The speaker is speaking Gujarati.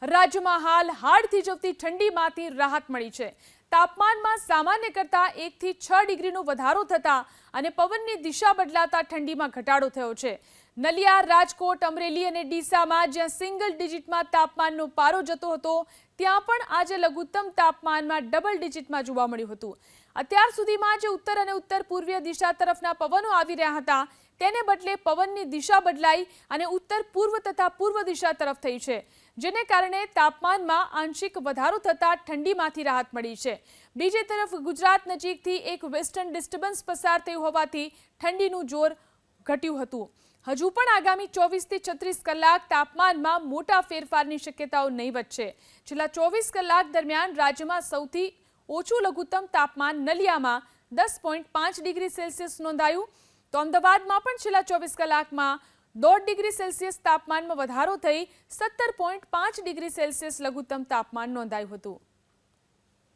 રાજ્યમાં હાલ હાડ થીજવતી ઠંડીમાંથી રાહત મળી છે। તાપમાનમાં સામાન્ય કરતાં 1 થી 6 ડિગ્રીનો વધારો થતા અને પવનની દિશા બદલાતા ઠંડીમાં ઘટાડો થયો છે। નલિયા, રાજકોટ, અમરેલી અને ડીસામાં જ્યાં સિંગલ ડિજિટમાં તાપમાનનો પારો જતો હતો, ત્યાં પણ આજે લઘુત્તમ તાપમાનમાં ડબલ ડિજિટમાં જોવા મળ્યું હતું। અત્યાર સુધીમાં જે ઉત્તર અને ઉત્તર પૂર્વીય દિશા તરફના પવનો આવી રહ્યા હતા, તેને બદલે પવનની દિશા બદલાઈ અને ઉત્તર પૂર્વ તથા પૂર્વ દિશા તરફ થઈ છે, જેને કારણે તાપમાનમાં આંશિક વધારો થતા ઠંડીમાંથી રાહત મળી છે। બીજી તરફ ગુજરાત નજીકથી એક વેસ્ટર્ન ડિસ્ટર્બન્સ પસાર થયું હોવાથી ઠંડીનું જોર ઘટ્યું હતું। હજુ પણ આગામી 24 થી 36 કલાક તાપમાનમાં મોટા ફેરફારની શક્યતાઓ નહીવત છે। છેલ્લા 24 કલાક દરમિયાન રાજ્યમાં સૌથી ઓછું લઘુત્તમ તાપમાન નલિયામાં 10.5 ડિગ્રી સેલ્સિયસ નોંધાયું, તો અમદાવાદમાં પણ છેલ્લા 24 કલાકમાં 1.5 ડિગ્રી સેલ્સિયસ તાપમાનમાં વધારો થઈ 17.5 ડિગ્રી સેલ્સિયસ લઘુત્તમ તાપમાન નોંધાયું હતું।